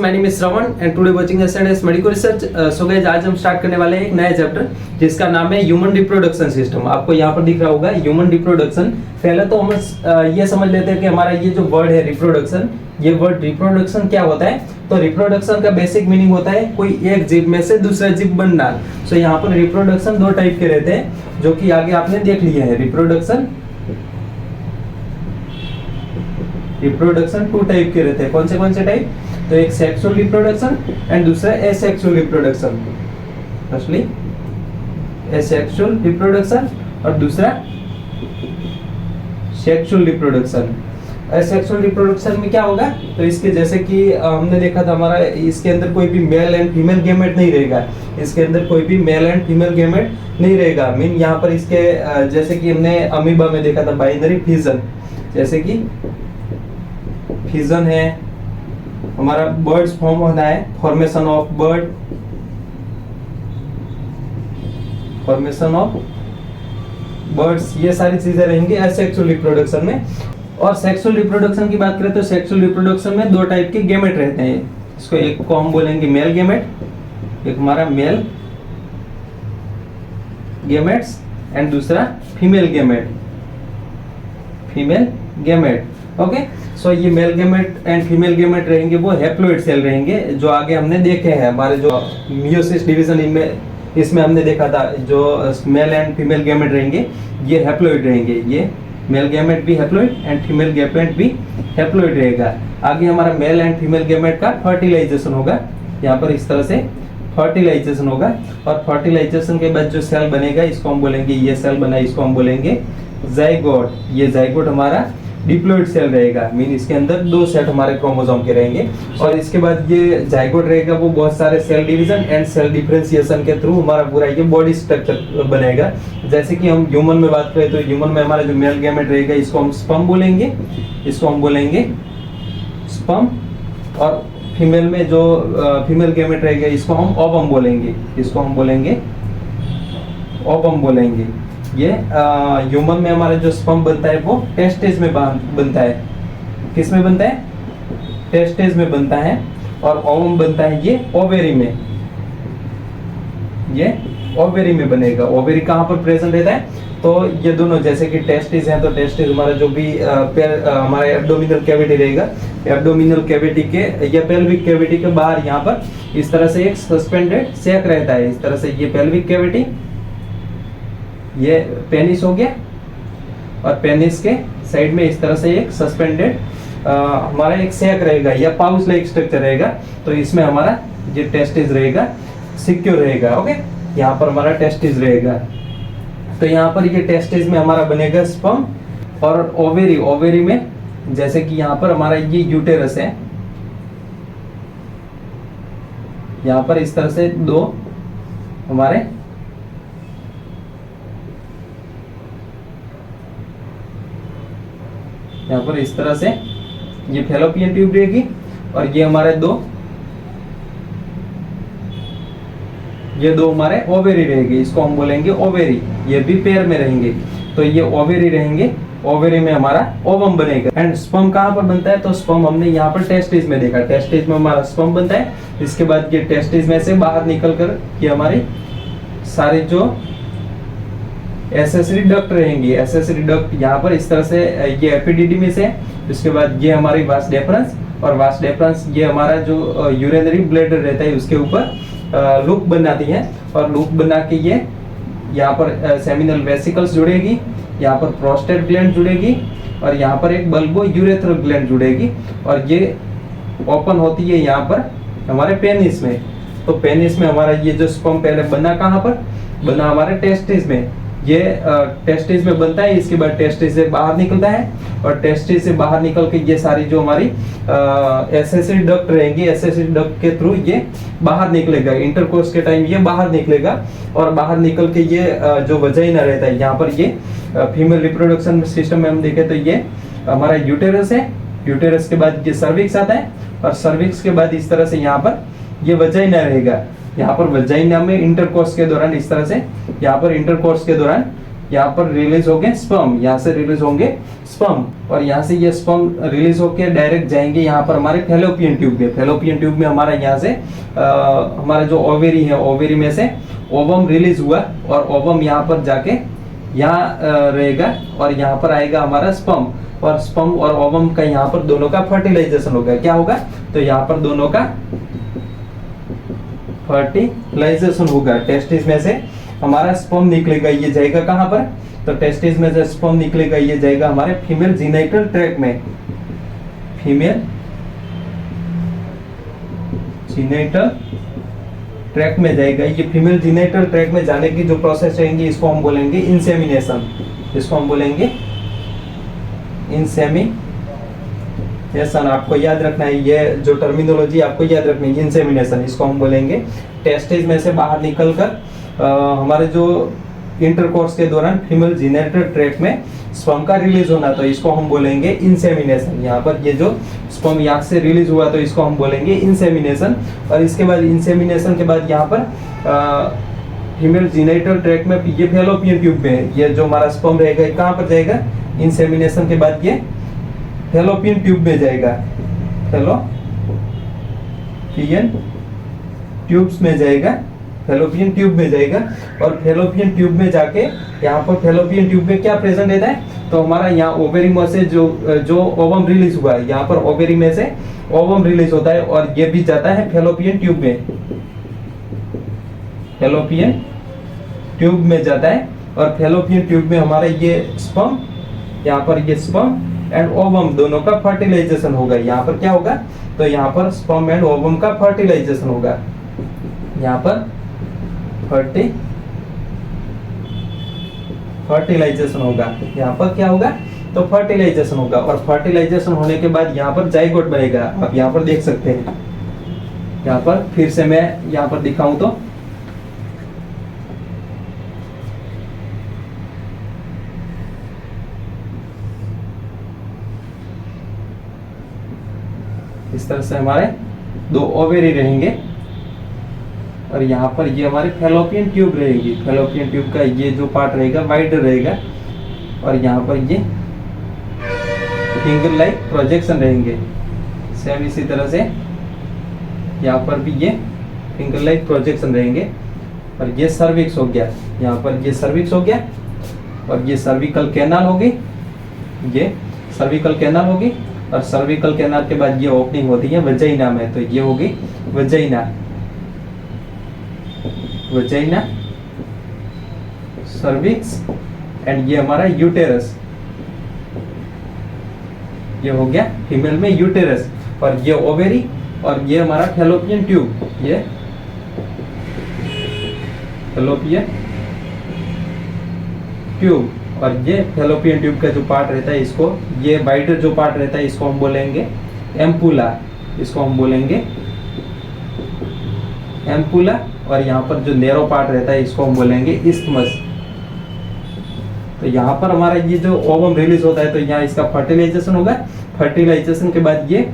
My name is Shravan and today watching SNS medical research. So guys, आज हम start करने वाले हैं एक नया चैप्टर जिसका नाम है ह्यूमन रिप्रोडक्शन सिस्टम। आपको यहाँ पर दिख रहा होगा ह्यूमन रिप्रोडक्शन। पहले तो हम ये समझ लेते हैं कि हमारा ये जो वर्ड है रिप्रोडक्शन, ये वर्ड रिप्रोडक्शन क्या होता है। तो रिप्रोडक्शन का बेसिक मीनिंग होता है कोई एक जीव में से दूसरा जीव बनना। सो यहाँ पर रिप्रोडक्शन दो टाइप के रहते हैं जो कि आगे आपने देख लिया है। रिप्रोडक्शन टू टाइप के रहते हैं। कौन से टाइप? तो एक सेक्सुअल रिप्रोडक्शन एंड दूसरा asexual reproduction. Firstly asexual reproduction और दूसरा सेक्सुअल रिप्रोडक्शन। एसेक्सुअल रिप्रोडक्शन में क्या होगा? तो इसके जैसे कि हमने देखा था, हमारा इसके अंदर कोई भी मेल एंड फीमेल गैमेट नहीं रहेगा। इसके अंदर कोई भी मेल एंड फीमेल गैमेट नहीं रहेगा। मीन यहाँ पर इसके जैसे कि हमने अमीबा में देखा था बाइनरी फिजन, जैसे कि फिजन है, हमारा बर्ड्स फॉर्म होना है, फॉर्मेशन ऑफ बर्ड्स, ये सारी चीजें रहेंगी एसेक्सुअल रिप्रोडक्शन में। और सेक्सुअल रिप्रोडक्शन की बात करें तो सेक्सुअल रिप्रोडक्शन में दो टाइप के गैमेट रहते हैं। इसको एक को हम बोलेंगे मेल गैमेट, एक हमारा मेल गैमेट्स एंड दूसरा फीमेल गैमेट। ओके, सो ये male gamete and female gamete रहेंगे, वो हैप्लॉइड सेल रहेंगे, जो आगे हमने देखे हैं हमारे जो मियोसिस डिवीजन इनमें, इसमें हमने देखा था जो मेल एंड फीमेल गैमेट रहेंगे ये हैप्लॉइड रहेंगे। ये मेल गैमेट भी हैप्लॉइड एंड फीमेल गैमेट भी हैप्लॉइड रहेगा। आगे हमारा मेल एंड फीमेल गैमेट का फर्टिलाइजेशन होगा, यहाँ पर इस तरह से फर्टिलाइजेशन होगा। और फर्टिलाइजेशन के बाद जो सेल बनेगा इसको हम बोलेंगे, ये सेल बना इसको हम बोलेंगे जाइगोट। ये जाइगोट हमारा डिप्लॉइड सेल रहेगा, मीन इसके अंदर दो सेट हमारे क्रोमोसोम के रहेंगे। और इसके बाद ये जाइगोट रहेगा, वो बहुत सारे cell division and cell differentiation के थ्रू हमारा पूरा ये बॉडी स्ट्रक्चर बनेगा। जैसे कि हम ह्यूमन में बात करें तो ह्यूमन में हमारा जो मेल गैमेट रहेगा इसको हम स्पर्म बोलेंगे, स्पर्म। और फीमेल में जो फीमेल गैमेट रहेगा इसको हम ओवम बोलेंगे, ये ह्यूमन में हमारा जो स्पर्म बनता है वो टेस्टिस में बनता है। किस में बनता है? टेस्टिस में बनता है। और ओवम बनता है ये ओवेरी में बनेगा। ओवेरी कहाँ पर प्रेजेंट रहता है? तो ये दोनों, जैसे कि टेस्टिस है तो टेस्टिस हमारा जो भी हमारा एब्डोमिनल कैविटी रहेगा, एब्डोमिनल कैविटी के या पेल्विक कैविटी के बाहर यहाँ पर इस तरह से एक सस्पेंडेड सैक रहता है। इस तरह से ये पेल्विक कैविटी, ये पेनिस हो गया, और पेनिस के साइड में इस तरह से एक सस्पेंडेड हमारा एक सैक रहेगा या पाउच लाइक स्ट्रक्चर रहेगा। तो इसमें हमारा ये टेस्टिस रहेगा, सिक्योर रहेगा। ओके, यहाँ पर हमारा टेस्टिस रहेगा। तो यहाँ पर ये टेस्टिस में हमारा बनेगा स्पर्म। और ओवेरी में जैसे कि यहाँ पर हमारा ये यूटेरस है, यहाँ पर इस तरह से दो हमारे यहाँ पर इस तरह से ये फैलोपियन ट्यूब रहेगी। और ये हमारे दो हमारे ओवेरी रहेगी, इसको हम बोलेंगे ओवेरी। ये भी पेयर में रहेंगे, तो ये ओवेरी रहेंगे। ओवेरी में हमारा ओवम बनेगा। एंड स्पर्म कहाँ पर बनता है? तो स्पर्म हमने यहाँ पर टेस्टिस में देखा, टेस्टिस में हमारा स्पर्म बनता है। इसके बाद ये टेस्टिस में से बाहर निकल कर ये हमारी सारी जो एसेसरी डक्ट रहेंगी, एसेसरी डक्ट यहाँ पर इस तरह से ये एपिडिडिमिस है। इसके बाद ये हमारी वास डेफरेंस, और वास डेफरेंस ये हमारा जो यूरिनरी ब्लैडर रहता है उसके ऊपर लूप बनाती है। और लूप बना के ये यहाँ पर सेमिनल वेसिकल्स जुड़ेगी, यहाँ पर प्रोस्टेट ग्लैंड जुड़ेगी, और यहाँ पर एक बल्बो यूरेथ्रल ग्लैंड जुड़ेगी। और ये ओपन होती है यहाँ पर हमारे पेनिस में। तो पेनिस में हमारा ये जो स्पर्म पहले बना कहाँ पर बना? हमारे टेस्टिस में। ये टेस्टिस में बनता है, इसके बाद टेस्टिस से बाहर निकलता है, और टेस्टिस से बाहर निकल के ये सारी जो हमारी एसेसरी डक्ट रहेंगी, एसेसरी डक्ट के थ्रू ये बाहर निकलेगा। इंटरकोर्स के टाइम ये बाहर निकलेगा, और बाहर निकल के ये जो वजाइना रहता है, यहाँ पर ये फीमेल रिप्रोडक्शन सिस्टम में हम देखें तो ये हमारा यूटेरस है। यूटेरस के बाद ये सर्विक्स आता है, और सर्विक्स के बाद इस तरह से यहाँ पर ये वजाइना रहेगा। यहाँ पर वजाइना में इंटरकोर्स के दौरान इस तरह से यहाँ पर इंटरकोर्स के दौरान यहाँ पर रिलीज होंगे स्पर्म, यहाँ से रिलीज होंगे स्पर्म, और यहाँ से ये स्पर्म रिलीज होके डायरेक्ट जाएंगे यहाँ पर हमारे फैलोपियन ट्यूब में। फैलोपियन ट्यूब में हमारा यहाँ से हमारा जो ओवेरी है, ओवेरी में से ओवम रिलीज हुआ और ओवम यहाँ पर जाके यहाँ रहेगा और यहाँ पर आएगा हमारा स्पर्म, और स्पर्म और ओवम का यहाँ पर दोनों का फर्टिलाइजेशन होगा। क्या होगा? तो यहाँ पर दोनों का फर्टिलाइजेशन होगा। टेस्टिस में से हमारा स्पर्म निकलेगा, ये जाएगा कहाँ पर? तो टेस्टिस में से स्पर्म निकलेगा, ये जाएगा हमारे फीमेल जीनाइटल ट्रैक्ट में। फीमेल जीनाइटल ट्रैक्ट में जाएगा। ये फीमेल जीनाइटल ट्रैक्ट में जाने की जो प्रोसेस रहेंगी इसको हम बोलेंगे इंसेमिनेशन। इसको हम बोलेंगे इंसेमिनेशन। आपको याद रखना है, ये जो टर्मिनोलॉजी आपको याद रखनी है, इंसेमिनेशन, इसको हम बोलेंगे। टेस्टिस में से बाहर निकलकर हमारे जो इंटरकोर्स के दौरान फीमेल जीनाइटल ट्रैक्ट में स्पर्म का रिलीज होना, तो इसको हम बोलेंगे इंसेमिनेशन। यहाँ पर ये जो स्पर्म यहाँ से रिलीज हुआ तो इसको हम बोलेंगे इंसेमिनेशन। और इसके बाद इंसेमिनेशन के बाद यहाँ पर फीमेल जीनाइटल ट्रैक्ट में ये फैलोपियन ट्यूब में ये जो हमारा स्पर्म रहेगा कहाँ पर जाएगा? इंसेमिनेशन के बाद ये फैलोपियन ट्यूब में जाएगा, फैलोपियन ट्यूब्स में जाएगा, फैलोपियन ट्यूब में जाएगा। और फैलोपियन ट्यूब में जाके यहाँ पर फैलोपियन ट्यूब में क्या प्रेजेंट रहता है? तो हमारा यहाँ ओवेरी में से जो ओवम रिलीज हुआ है, यहाँ पर ओवेरी में से ओवम रिलीज होता है और ये भी जाता है फैलोपियन ट्यूब में, फैलोपियन ट्यूब में जाता है। और फैलोपियन ट्यूब में हमारा ये स्पर्म, यहाँ पर ये स्पर्म एंड ओवम दोनों का फर्टिलाइजेशन होगा। यहाँ पर क्या होगा? तो यहाँ पर स्पर्म एंड ओवम का फर्टिलाइजेशन होगा। यहाँ पर फर्टिलाइजेशन होगा। यहाँ पर क्या होगा? तो फर्टिलाइजेशन होगा। और फर्टिलाइजेशन होने के बाद यहाँ पर जाइगोट बनेगा। आप यहाँ पर देख सकते हैं, यहाँ पर फिर से मैं यहाँ पर दिखाऊं तो इस तरह से हमारे दो ओवेरी रहेंगे और यहाँ पर ये हमारे फैलोपियन ट्यूब रहेगी। फैलोपियन ट्यूब का ये जो पार्ट रहेगा वाइडर रहेगा और यहाँ पर ये फिंगर लाइक प्रोजेक्शन रहेंगे। सेम इसी तरह से यहाँ पर भी ये फिंगर लाइक प्रोजेक्शन रहेंगे। और ये सर्विक्स हो गया, यहाँ पर ये सर्विक्स हो गया और ये सर्विकल कैनाल होगी, ये सर्विकल कैनाल होगी। और सर्विकल कैनाल के बाद ये ओपनिंग होती है वजाइना में, तो ये होगी वजाइना, वजाइना, सर्विक्स एंड ये हमारा यूटेरस, ये हो गया फीमेल में यूटेरस। और ये ओवेरी और ये हमारा फैलोपियन ट्यूब, ये फैलोपियन ट्यूब। और ये फैलोपियन ट्यूब का जो पार्ट रहता है इसको, ये वाइडर जो पार्ट रहता है इसको हम बोलेंगे एम्पुला, इसको हम बोलेंगे एम्पुला। और यहाँ पर जो नैरो पार्ट रहता है इसको हम बोलेंगे इस्थमस। तो यहाँ पर हमारा ये जो ओवम रिलीज होता है तो यहाँ इसका फर्टिलाइजेशन होगा। फर्टिलाइजेशन के बाद ये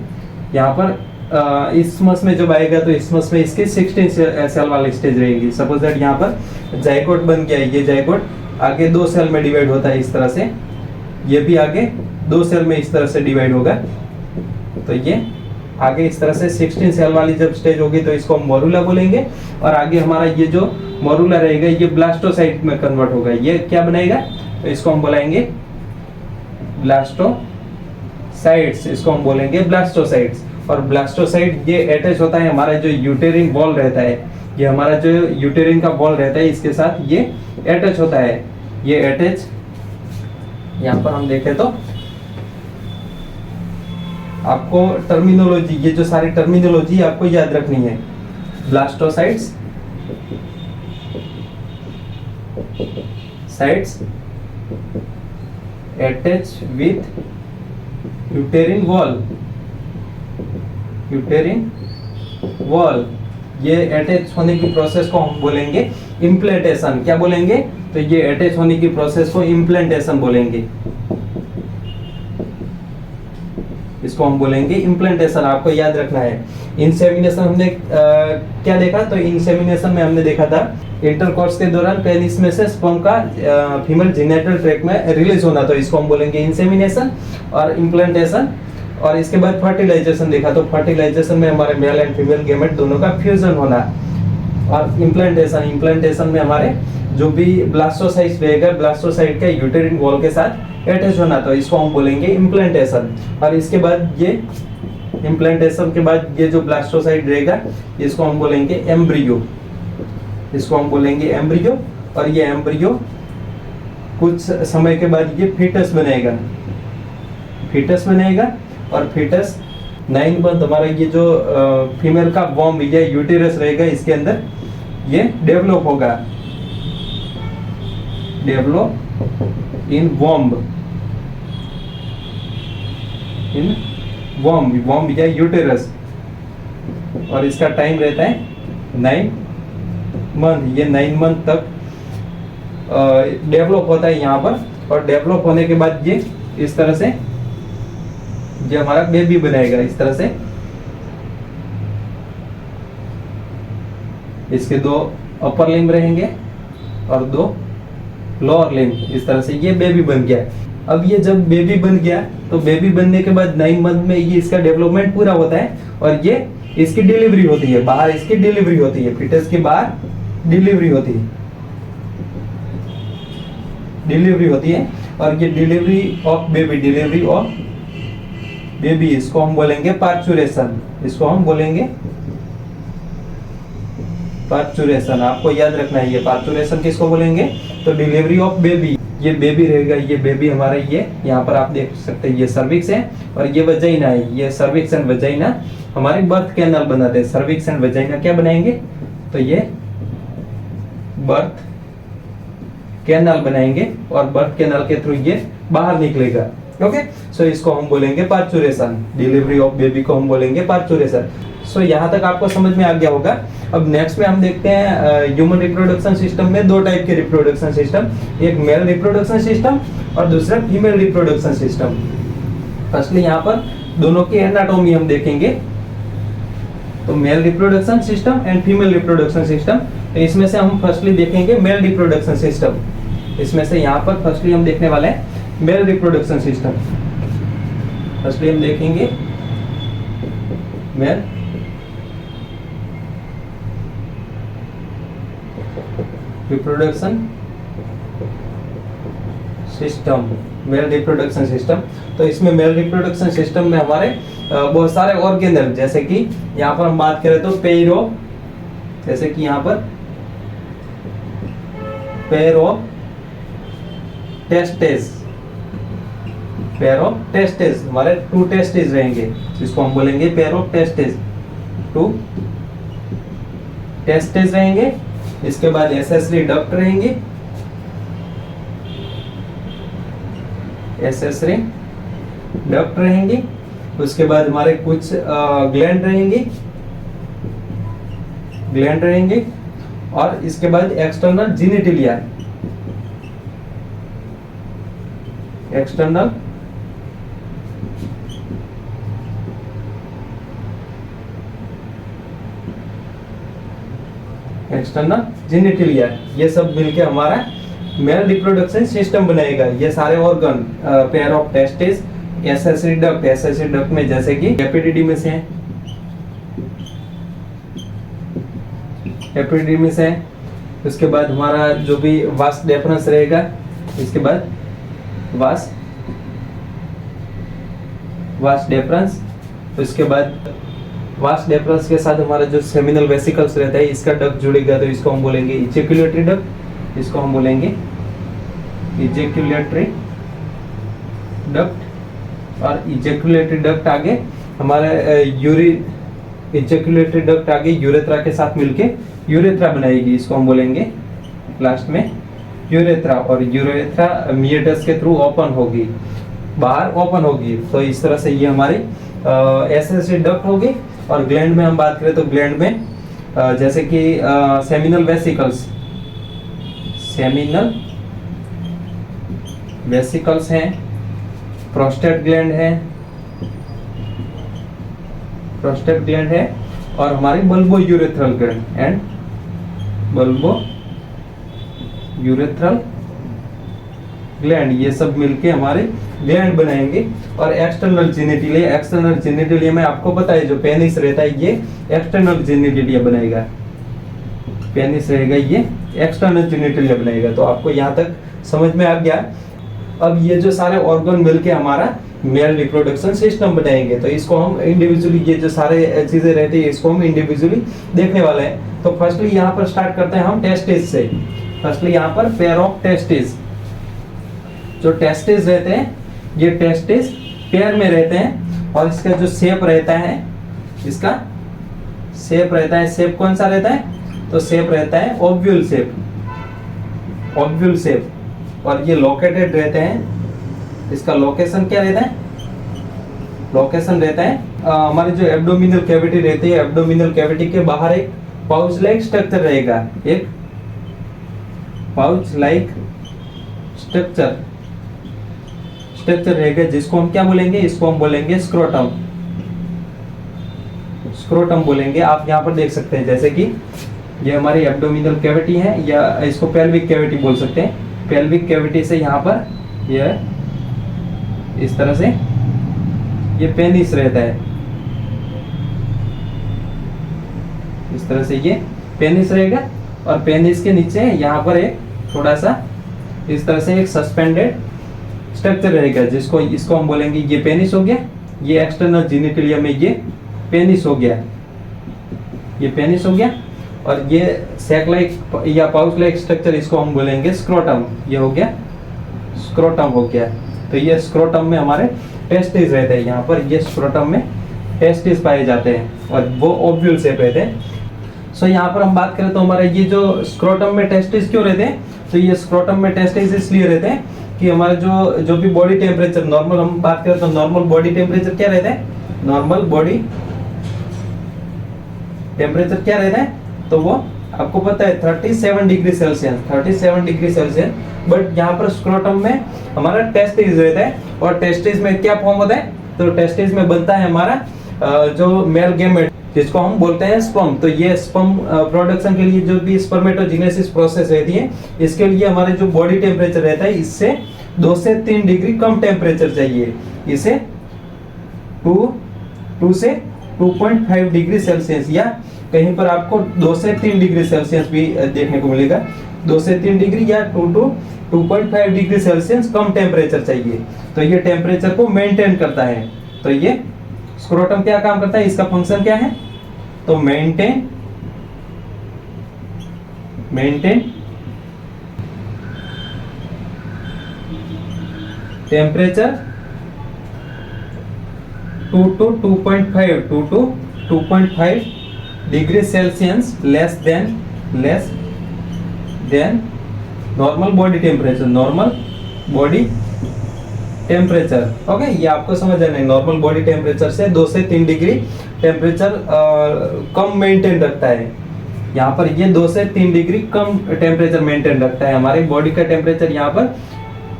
यहाँ पर इस्थमस में जब आएगा तो इस्थमस में इसके 16 सेल वाली स्टेज रहेगी। सपोज दैट यहाँ पर जाइगोट बन गया, ये जाइगोट आगे 2 सेल में डिवाइड होता है इस तरह से, ये भी आगे 2 सेल में इस तरह से डिवाइड होगा। तो ये आगे इस तरह से 16 सेल वाली जब स्टेज होगी तो इसको हम मोरूला बोलेंगे। और आगे हमारा ये जो मोरूला रहेगा ये ब्लास्टोसाइट में कन्वर्ट होगा। ये क्या बनाएगा? तो इसको हम बुलाएंगे ब्लास्टोसाइट्स, इसको हम बोलेंगे ब्लास्टोसाइट्स। और ब्लास्टोसाइट ये अटैच होता है हमारा जो यूटेरिन वॉल रहता है, ये हमारा जो यूटेरिन का वॉल रहता है इसके साथ ये अटैच होता है। ये अटैच यहाँ पर हम देखें तो आपको टर्मिनोलॉजी, ये जो सारी टर्मिनोलॉजी आपको याद रखनी है। Blastocytes, sites attach with uterine wall, uterine wall, ये अटैच होने की प्रोसेस को हम बोलेंगे इम्प्लांटेशन। क्या बोलेंगे? तो ये अटैच होने की प्रोसेस को इम्प्लांटेशन बोलेंगे। इसको हम बोलेंगे इम्प्लांटेशन। आपको याद रखना है। इंसेमिनेशन हमने क्या देखा, तो इंसेमिनेशन में हमने देखा था इंटरकोर्स के दौरान पेनिस में से स्पर्म का फीमेल जेनिटल ट्रैक्ट में रिलीज होना, तो इसको हम बोलेंगे इंसेमिनेशन और इम्प्लांटेशन। और इसके बाद फर्टिलाइजेशन देखा, तो फर्टिलाइजेशन में हमारे मेल एंड फीमेल गेमेट दोनों का फ्यूजन होना। और इम्प्लांटेशन में हमारे जो भी ब्लास्टोसाइट रहेगा, ब्लास्टोसाइट का यूटेरिन वॉल के साथ अटैच होना, तो इसको हम बोलेंगे इम्प्लांटेशन। और इसके बाद ये इम्प्लांटेशन के बाद ये जो ब्लास्टोसाइट रहेगा इसको हम बोलेंगे एम्ब्रियो, इसको हम बोलेंगे एम्ब्रियो। और ये एम्ब्रियो कुछ समय के बाद ये फीटस बनेगा, फीटस बनेगा। और फीटस 9 मंथ हमारा ये जो फीमेल का वॉम्ब या यूटेरस रहेगा इसके अंदर ये डेवलप होगा, develop in womb, in womb या यूटेरस। और इसका टाइम रहता है 9 मंथ। ये 9 मंथ तक डेवलप होता है यहाँ पर। और डेवलप होने के बाद ये इस तरह से ये हमारा बेबी बनाएगा, इस तरह से। इसके 2 अपर लिम्ब रहेंगे और 2 लोअर लिम्ब, इस तरह से ये बेबी बन गया। अब ये जब बेबी बन गया तो बेबी बनने के बाद 9 मंथ में ये इसका डेवलपमेंट पूरा होता है और ये इसकी डिलीवरी होती है, बाहर इसकी डिलीवरी होती है, फीटस के बाहर डिलीवरी होती है, डिलीवरी होती है। और ये डिलीवरी ऑफ बेबी, इसको हम बोलेंगे पार्चुरेशन, इसको हम बोलेंगे पार्चुरेशन। आपको याद रखना है ये पार्चुरेशन किसको बोलेंगे, तो डिलीवरी ऑफ बेबी। ये बेबी रहेगा, ये बेबी हमारा ये यहाँ पर आप देख सकते हैं ये सर्विक्स है और ये वजाइना है। ये सर्विक्स एंड वजाइना हमारे बर्थ कैनाल बनाते हैं। सर्विक्स एंड वजाइना क्या बनाएंगे, तो ये बर्थ कैनाल बनाएंगे और बर्थ कैनाल के थ्रू ये बाहर निकलेगा। ओके, सो इसको हम बोलेंगे पार्चुरेशन। डिलीवरी ऑफ बेबी को हम बोलेंगे पार्चुरेशन। सो यहाँ तक आपको समझ में आ गया होगा। अब नेक्स्ट में हम देखते हैं ह्यूमन रिप्रोडक्शन सिस्टम में 2 टाइप के रिप्रोडक्शन सिस्टम, एक मेल रिप्रोडक्शन सिस्टम और दूसरा फीमेल रिप्रोडक्शन सिस्टम। फर्स्टली यहाँ पर दोनों की एनाटॉमी हम देखेंगे, तो male reproduction system and female reproduction system. तो इसमें से हम फर्स्टली देखेंगे मेल रिप्रोडक्शन सिस्टम। इसमें से यहाँ पर फर्स्टली हम देखने वाले हैं मेल रिप्रोडक्शन सिस्टम। फर्स्टली हम देखेंगे male reproduction system, male reproduction system. तो इसमें मेल रिप्रोडक्शन सिस्टम में हमारे बहुत सारे ऑर्गेनल, जैसे कि यहाँ पर हम बात करें तो पेयर ऑफ, जैसे कि यहाँ पर pair of tastes, pair of tastes, हमारे 2 टेस्टेस रहेंगे, जिसको हम बोलेंगे पेयर ऑफ टेस्टेस, 2 टेस्टेस रहेंगे। इसके बाद एसेसरी डक्ट रहेंगे, एसेसरी डक्ट रहेंगे। उसके बाद हमारे कुछ ग्लैंड रहेंगे, ग्लैंड रहेंगे। और इसके बाद external genitalia, external external genitalia, ये सब मिलके हमारा मेल रिप्रोडक्शन सिस्टम बनाएगा। ये सारे organ pair of testis, accessory duct, accessory duct में जैसे कि एपिडिडिमिस है, एपिडिडिमिस है। उसके बाद हमारा जो भी वास डेफरेंस रहेगा, इसके बाद वास डेफरेंस। उसके बाद वास डेफरेंस के साथ हमारा जो सेमिनल वेसिकल्स रहता है इसका डक्ट जुड़ेगा, तो इसको हम बोलेंगे इजैक्युलेटरी डक्ट, इसको हम बोलेंगे इजैक्युलेटरी डक्ट। और इजैक्युलेटरी डक्ट आगे हमारे इजैक्युलेटरी डक्ट आगे यूरेथ्रा के साथ मिलके यूरेथ्रा बनाएगी, इसको हम बोलेंगे लास्ट में यूरेथ्रा। और यूरेथ्रा मिएटस के थ्रू ओपन होगी, बाहर ओपन होगी। तो इस Iस तरह से ये हमारी एसेसरी डक्ट होगी। और ग्लैंड में हम बात करें तो ग्लैंड में जैसे कि सेमिनल वेसिकल्स, सेमिनल वेसिकल्स हैं, प्रोस्टेट ग्लैंड है, प्रोस्टेट ग्लैंड है और हमारी bulbo urethral gland and bulbo urethral gland, ये सब मिलके हमारे ग्लैंड बनाएंगे। और एक्सटर्नल जेनिटलिया में आपको पता है जो पेनिस रहता है ये एक्सटर्नल जेनिटलिया बनाएगा, पेनिस रहेगा ये एक्सटर्नल जेनिटलिया बनाएगा। तो आपको यहाँ तक समझ में आ गया। अब ये जो सारे ऑर्गन मिलके हमारा मेल रिप्रोडक्शन सिस्टम बनाएंगे। तो इसको हम इंडिविजुअली, ये जो सारे चीजें रहती है इसको हम इंडिविजुअली देखने वाले हैं। तो फर्स्टली यहाँ पर स्टार्ट करते हैं हम टेस्टिस से। फर्स्टली यहाँ पर पेयर ऑफ टेस्टिस, जो टेस्टिस रहते हैं ये टेस्टिस पेयर में रहते हैं और इसका जो शेप रहता है, इसका शेप रहता है, शेप कौन सा रहता है? तो शेप रहता है ओव्यूल शेप, ओव्यूल शेप। और ये लोकेटेड रहते हैं, इसका लोकेशन क्या रहता है? लोकेशन रहता है हमारी जो एब्डोमिनल कैविटी रहती है, एब्डोमिनल कैविटी के बाहर एक पाउच लाइक स्ट्रक्चर रहेगा, एक पाउच लाइक स्ट्रक्चर रहेगा, जिसको हम क्या बोलेंगे? इसको हम बोलेंगे स्क्रोटम, स्क्रोटम बोलेंगे। आप यहाँ पर देख सकते हैं जैसे कि ये हमारी एब्डोमिनल कैविटी है, या इसको पेल्विक कैविटी बोल सकते हैं। पेल्विक कैविटी से यहाँ पर ये इस तरह से ये पेनिस रहता है, इस तरह से ये पेनिस रहेगा। और पेनिस के नीचे यहाँ पर एक थोड़ा सा इस तरह से एक सस्पेंडेड स्ट्रक्चर रहेगा, जिसको इसको हम बोलेंगे ये पेनिस हो गया। ये एक्सटर्नल जेनिटलिया में ये पेनिस हो गया, ये पेनिस हो गया। और ये सैक लाइक या पाउच लाइक स्ट्रक्चर, इसको हम बोलेंगे स्क्रोटम, ये हो गया स्क्रोटम हो गया। तो ये स्क्रोटम में हमारे टेस्टिस रहते हैं, यहाँ पर ये स्क्रोटम में टेस्टिस पाए जाते हैं और वो ओव्यूल शेप रहते हैं। सो यहाँ पर हम बात करें तो हमारे ये जो स्क्रोटम में टेस्टिस क्यों रहते हैं? तो ये स्क्रोटम में टेस्टिस इसलिए रहते हैं कि हमारे जो भी बॉडी टेम्परेचर, नॉर्मल हम बात करें तो नॉर्मल बॉडी टेम्परेचर क्या रहता है? नॉर्मल बॉडी टेम्परेचर क्या रहता है? तो वो आपको पता है 37 degree Celsius, 37 degree Celsius. But यहाँ पर स्क्रोटम में हमारा टेस्टिस रहता है और टेस्टिस में क्या फॉर्म होता है? तो टेस्टिस में बनता है हमारा जो मेल गैमेट, जिसको हम बोलते हैं स्पर्म। तो ये स्पर्म प्रोडक्शन के लिए जो भी स्पर्मेटोजेनेसिस प्रोसेस रहती है, इसके लिए हमारे जो बॉडी टेम्परेचर रहता है इससे 2 से 3 डिग्री कम टेम्परेचर चाहिए। इसे 2 से 2.5 डिग्री सेल्सियस, या कहीं पर आपको 2 से 3 डिग्री सेल्सियस भी देखने को मिलेगा। 2 से 3 डिग्री या 2 to 2.5 degree Celsius come temperature चाहिए। तो ये टेम्परेचर को मेंटेन करता है। तो ये स्क्रोटम क्या काम करता है? इसका फंक्शन क्या है? तो maintain temperature 2 to 2.5 degree Celsius less than normal body temperature. Okay, ये आपको समझ आना है। नॉर्मल बॉडी टेम्परेचर से 2 से 3 डिग्री टेम्परेचर कम मेंटेन रखता है। यहाँ पर ये 2 से 3 डिग्री कम टेम्परेचर मेंटेन रखता है। हमारी बॉडी का टेम्परेचर यहाँ पर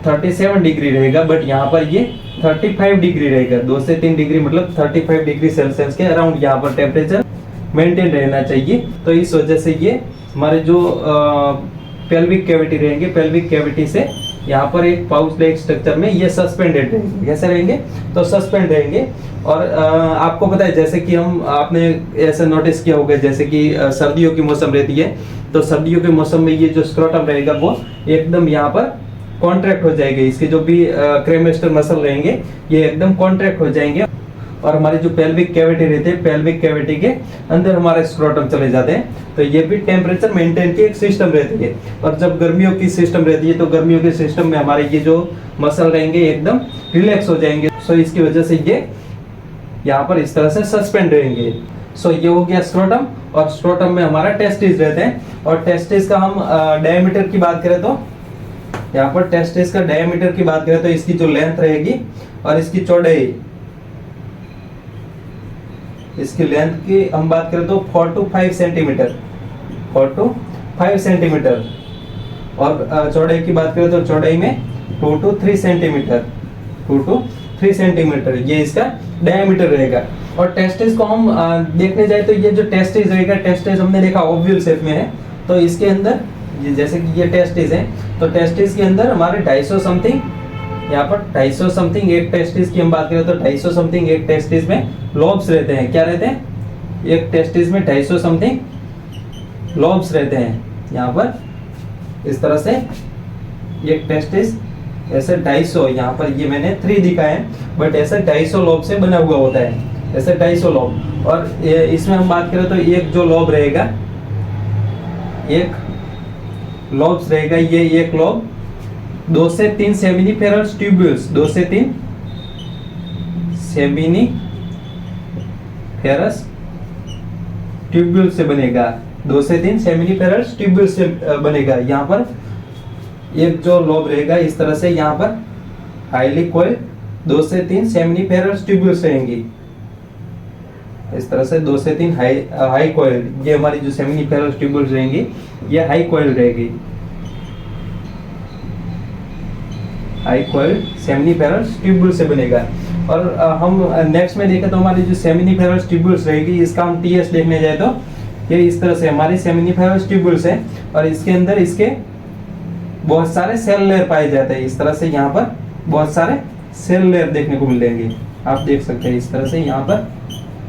37 डिग्री रहेगा, बट यहाँ पर ये 35 डिग्री रहेगा। 2 से 3 डिग्री मतलब 35 डिग्री सेल्सियस के अराउंड यहाँ पर टेम्परेचर मेंटेन रहना चाहिए। तो इस वजह से ये हमारे जो पेल्विक कैविटी रहेंगे, पेल्विक कैविटी से यहाँ पर एक पाउच लाइक स्ट्रक्चर में ये सस्पेंडेड रहेंगे। कैसे रहेंगे? तो सस्पेंड रहेंगे। और आपको पता है जैसे कि आपने ऐसा नोटिस किया होगा, जैसे कि सर्दियों की मौसम रहती है, तो सर्दियों के मौसम में ये जो स्क्रोटम रहेगा वो एकदम यहाँ पर कॉन्ट्रैक्ट हो जाएगा। इसके जो भी क्रेमेस्टर मसल रहेंगे ये एकदम कॉन्ट्रैक्ट हो जाएंगे और हमारी जो पेल्विक कैविटी रहती है, पेल्विक कैविटी के अंदर हमारे स्क्रोटम चले जाते हैं। तो ये भी टेम्परेचर मेंटेन की एक सिस्टम रहती है। और जब गर्मियों की सिस्टम रहती है तो गर्मियों के सिस्टम में हमारे ये जो मसल रहेंगे एकदम रिलैक्स हो जाएंगे। सो इसकी वजह से ये यहाँ पर इस तरह से सस्पेंड रहेंगे। सो ये हो गया स्क्रोटम। और स्क्रोटम में हमारा टेस्टिस रहते हैं। और टेस्टिस का हम डायमीटर की बात करें तो यहाँ पर टेस्टिस का डायमीटर की बात करें तो इसकी जो लेंथ रहेगी और इसकी चौड़ाई, इसकी लेंथ की हम बात करें तो 4 to 5 सेंटीमीटर, 4 to 5 सेंटीमीटर। और चौड़ाई की बात करें तो चौड़ाई में 2 to 3 सेंटीमीटर, 2 to 3 सेंटीमीटर ये इसका डायमीटर रहेगा। और टेस्टिस को हम देखने जाए तो ये जो टेस्टिस रहेगा, टेस्टिस हमने देखा ओवल शेप में है, तो इसके अंदर ये जैसे कि ये टेस्टिस है, तो टेस्टिस के अंदर हमारे 250 समथिंग, यहाँ पर 250 समथिंग एक टेस्टिस की हम बात करें तो 250 समथिंग एक टेस्टिस में लॉब्स रहते हैं। क्या रहते हैं? एक टेस्टिस में 250 समथिंग लॉब्स रहते हैं। यहाँ पर इस तरह से एक टेस्टिस ऐसे 250, यहाँ पर ये मैंने 3 दिखाया है, बट ऐसे 250 लॉब से बना हुआ होता है, ऐसे 250 लॉब। और इसमें हम बात करें तो एक जो लॉब रहेगा, एक लॉब्स रहेगा, ये एक लॉब 2 से 3 सेमिनिफेरस ट्यूब्यूल्स, 2 से 3 सेमिनिफेरस ट्यूब्यूल से बनेगा, 2 से 3 सेमिनिफेरस ट्यूब्यूल से बनेगा। यहाँ पर एक जो लोब रहेगा इस तरह से, यहाँ पर हाईली कॉइल्ड 2 से 3 सेमिनिफेरस ट्यूब्यूल्स रहेंगी, इस तरह से 2 से 3 हाई कॉइल्ड, ये हमारी जो सेमिनिफेरस ट्यूब्यूल्स रहेंगी ये हाई कॉइल्ड रहेगी, हाई कॉइल्ड सेमिनिफेरस ट्यूब्यूल से बनेगा। और हम नेक्स्ट में देखें तो हमारी जो सेमिनिफेरस ट्यूब्यूल्स रहेगी, इसका हम टीएस देखने जाए तो ये इस तरह से हमारी सेमिनिफेरस ट्यूब्यूल्स है, और इसके अंदर इसके बहुत सारे सेल लेयर पाए जाते हैं। इस तरह से यहाँ पर बहुत सारे सेल लेयर देखने को मिलेंगे, आप देख सकते हैं इस तरह से। यहाँ पर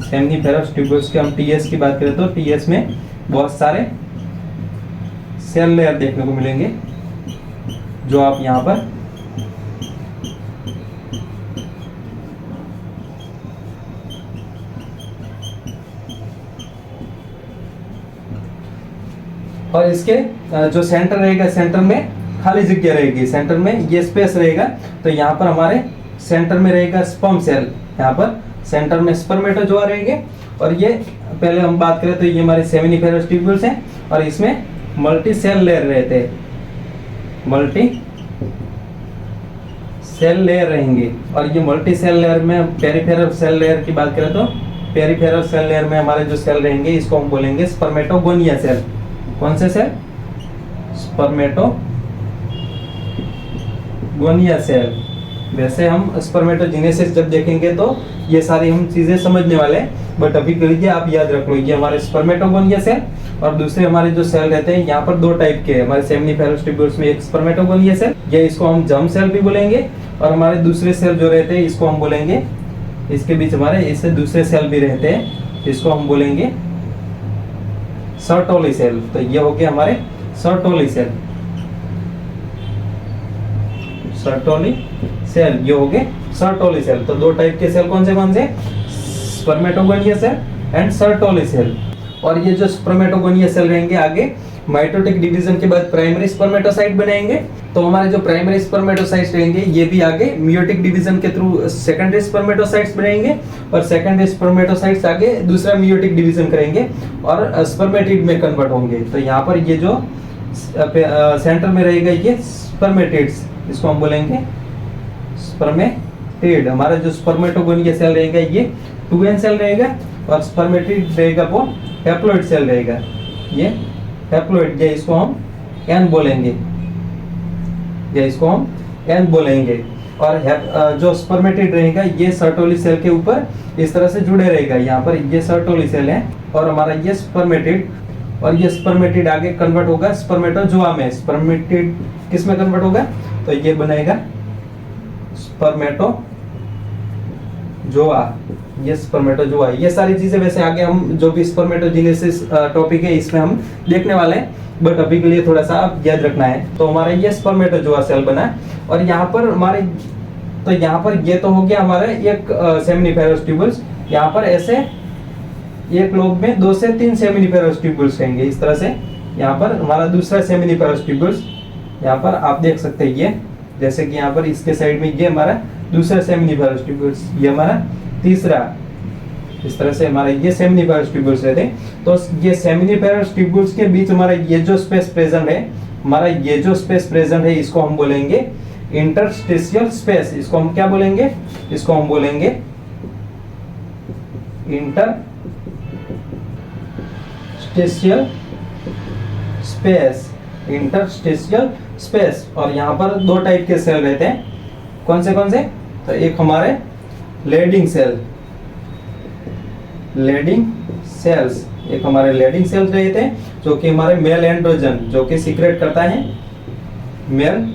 सेमिनिफेरस ट्यूब्यूल्स के हम टीएस की बात करें तो टीएस में बहुत सारे सेल लेयर देखने को मिलेंगे, जो आप यहाँ पर और इसके जो सेंटर रहेगा, सेंटर में खाली जगह रहेगी, सेंटर में ये स्पेस रहेगा, तो यहाँ पर हमारे सेंटर में रहेगा स्पर्म सेल, यहाँ पर सेंटर में स्पर्मेटोजोआ रहेंगे। और ये पहले हम बात करें तो ये हमारे सेमिनिफेरस ट्यूब्यूल्स हैं, और इसमें मल्टी सेल लेयर रहते हैं, मल्टी सेल लेयर रहेंगे। और ये मल्टी सेल लेयर में पेरिफेरल सेल लेयर की बात करें तो पेरिफेरल सेल लेयर में हमारे जो सेल रहेंगे इसको हम बोलेंगे स्पर्मेटोगोनिया सेल। कौन से सेल? Spermatogonia cell. वैसे हम स्पर्मेटोजेनेसिस जब देखेंगे तो ये सारी हम चीजें समझने वाले हैं, बट अभी के लिए आप याद रख लो, ये हमारे स्पर्मेटोगोनिया सेल और दूसरे हमारे जो सेल रहते हैं यहाँ पर 2 टाइप के, हमारे सेमिनिफेरस ट्यूब्यूल्स में एक स्पर्मेटोगोनिया सेल, ये इसको हम जर्म सेल भी बोलेंगे, और हमारे दूसरे सेल जो रहते हैं इसको हम बोलेंगे, इसके बीच हमारे इससे दूसरे सेल भी रहते हैं, इसको हम बोलेंगे सर्टोली सेल। तो ये हो गया हमारे सर्टोली सेल, सर्टोली सेल, ये हो गए सर्टोली सेल। तो 2 टाइप के सेल कौन से spermatogonia cell and sertoli cell. और ये जो स्पर्मेटोगोनिया सेल रहेंगे आगे माइटोटिक डिवीजन के बाद प्राइमरी स्पर्मेटोसाइट बनाएंगे, तो हमारे जो प्राइमरी स्पर्मेटोसाइट्स रहेंगे ये भी आगे मियोटिक डिवीजन के थ्रू सेकेंडरी स्पर्मेटोसाइट्स बनाएंगे, और सेकेंडरी स्पर्मेटोसाइट्स आगे दूसरा मियोटिक डिवीजन करेंगे और स्पर्मेटिड में कन्वर्ट होंगे। तो यहाँ पर ये जो सेंटर में रहेगा ये स्पर्मेटिड्स, इसको हम बोलेंगे स्पर्मेटिड। हमारा जो स्पर्मेटोगोनिया सेल रहेगा ये 2n सेल रहेगा, और स्पर्मेटिड रहेगा वो हैप्लॉइड सेल रहेगा, ये हैप्लॉइड, ये इसको हम n बोलेंगे, ये इसको हम n बोलेंगे। और जो स्पर्मेटिड रहेगा ये सर्टोली सेल के ऊपर इस तरह से जुड़े रहेगा, यहाँ पर ये सर्टोली सेल है और हमारा ये स्पर्मेटिड, और ये स्पर्मेटिड आगे कन्वर्ट होगा स्पर्मेटोजोआ में। स्पर्मेटिड किस में कन्वर्ट होगा? तो ये बनेगा स्पर्मेटोजोआ, ये स्पर्मेटोजोआ। ये सारी चीजें वैसे आगे हम जो भी स्पर्मेटोजेनेसिस टॉपिक है इसमें हम देखने वाले हैं, बट अभी के लिए थोड़ा सा आप याद रखना है। तो हमारा ये स्पर्मेटोजोआ सेल बना, और यहाँ पर हमारे, तो यहाँ पर ये तो हो गया हमारे एक सेमिनिफेरस ट्यूब्यूल्स, यहाँ पर ऐसे एक लोब में 2 से 3 सेमिनिफेरस ट्यूब्यूल्स रहेंगे इस तरह से। यहाँ पर हमारा दूसरा सेमिनिफेरस ट्यूब्यूल्स, यहाँ पर आप देख सकते हैं ये, जैसे कि यहाँ पर इसके साइड में ये हमारा दूसरा सेमिनिफेरस ट्यूब्यूल्स, ये हमारा तीसरा, इस तरह से हमारा ये सेमिनिफेरस ट्यूब्यूल्स रहते हैं। तो ये सेमिनिफेरस ट्यूब्यूल्स के बीच हमारा ये जो स्पेस प्रेजेंट है, हमारा ये जो स्पेस प्रेजेंट है इसको हम बोलेंगे इंटरस्टिशियल स्पेस। इसको हम क्या बोलेंगे? इसको हम बोलेंगे इंटरस्टिशियल स्पेस, इंटरस्टिशियल स्पेस। और यहाँ पर 2 टाइप के सेल रहते हैं, कौन से? तो एक हमारे लेडिंग सेल, लेडिंग सेल्स, एक हमारे लेडिंग सेल्स रहे थे जो कि हमारे मेल एंड्रोजन जो कि सीक्रेट करता है मेल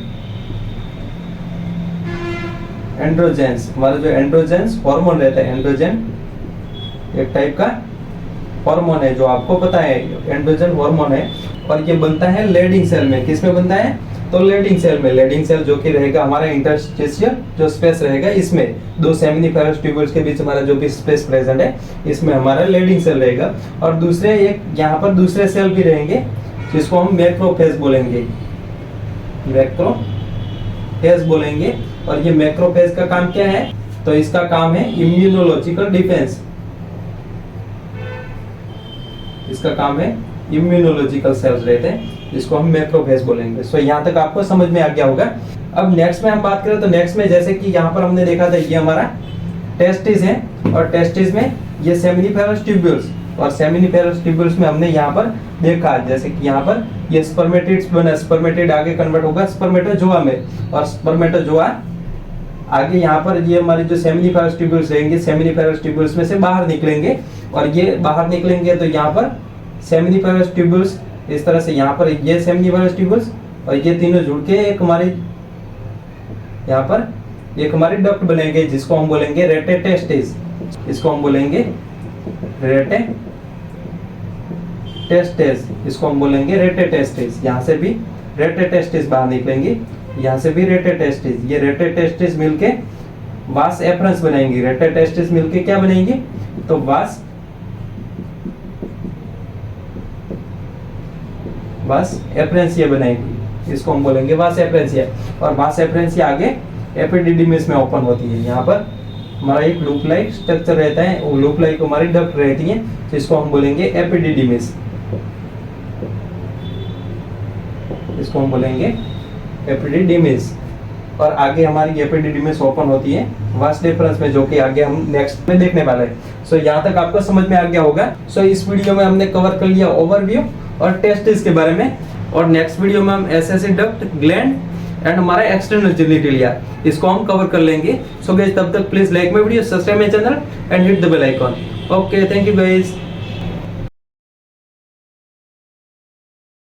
एंड्रोजेंस, हमारे जो एंड्रोजेंस हार्मोन रहता है, एंड्रोजन एक टाइप का हार्मोन है जो आपको पता है एंड्रोजन हार्मोन है, और ये बनता है लेडिंग सेल में। किस में बनता है? तो लेडिंग सेल में। लेडिंग सेल जो कि रहेगा हमारा इंटरस्टिशियल जो स्पेस रहेगा, इसमें दो सेमिनिफेरस ट्यूब्यूल्स के बीच हमारा जो भी स्पेस प्रेजेंट है इसमें हमारा लेडिंग सेल रहेगा। और दूसरे एक यहाँ पर दूसरे सेल भी रहेंगे जिसको हम मैक्रोफेज बोलेंगे, मैक्रोफेज बोलेंगे। और ये मैक्रोफेज का काम क्या है? तो इसका काम है इम्यूनोलॉजिकल डिफेंस, इसका काम है इम्यूनोलॉजिकल सेल्स रहते हैं जिसको हम मैक्रोफेज बोलेंगे। सो यहाँ तक आपको समझ में आ गया होगा। अब नेक्स्ट में हम बात करें तो नेक्स्ट में जैसे कि यहाँ पर हमने देखा था ये हमारा टेस्टिस है, और टेस्टिस में ये सेमिनिफेरस ट्यूब्यूल्स, और सेमिनिफेरस ट्यूब्यूल्स में हमने यहाँ पर देखा जैसे कि यहाँ पर ये स्पर्मेटिड्स बना, स्पर्मेटिड आगे कन्वर्ट होगा स्पर्मेटोजोआ में, और स्पर्मेटोजोआ आगे यहाँ पर ये हमारे जो सेमिनिफेरस ट्यूब्यूल्स रहेंगे सेमिनिफेरस ट्यूब्यूल्स में से बाहर निकलेंगे, और ये बाहर निकलेंगे तो यहाँ पर सेमिनिफेरस ट्यूब्यूल्स इस तरह से यहाँ पर ये सेमिनिफेरस ट्यूब्यूल्स और ये तीनों जुड़ के एक हमारी यहाँ पर एक हमारी डक्ट बनेंगे जिसको हम बोलेंगे रेटेटेस्टिस, इसको हम बोलेंगे रेटेटेस्टिस, इसको हम बोलेंगे रेटेटेस्टिस। यहाँ से भी रेटेटेस्टिस बाहर निकलेंगे, यहाँ से भी रेटेटेस्टिस, ये रेटेटेस्टिस मिलके वास एफरेंस बनाएंगी। रेटेटेस्टिस मिलके क्या बनाएंगी? तो वास एफरेंसिया बनाएगी, इसको हम बोलेंगे वास एफरेंसिया। और वास एफरेंसिया आगे एपिडिडिमिस में ओपन होती है। यहाँ पर हमारा एक लूप लाइक स्ट्रक्चर रहता है, वो लूप लाइक हमारी डक्ट रहती है जिसको हम बोलेंगे एपिडिडिमिस, इसको हम बोलेंगे एपिडिडिमिस। और आगे हमारी एपिडिडिमिस ओपन होती है वास डिफरेंस में, जो कि आगे हम नेक्स्ट में देखने वाले हैं। सो यहाँ तक आपको समझ में आ गया होगा। सो इस वीडियो में हमने कवर कर लिया ओवरव्यू और टेस्टिस के बारे में, और नेक्स्ट वीडियो में हम एसएससी डक्ट, ग्लैंड एंड हमारा एक्सटर्नल जेनिटलिया इसको हम कवर कर लेंगे। सो गाइस तब तक please like my video, subscribe my channel and hit the bell icon. Okay, thank you guys.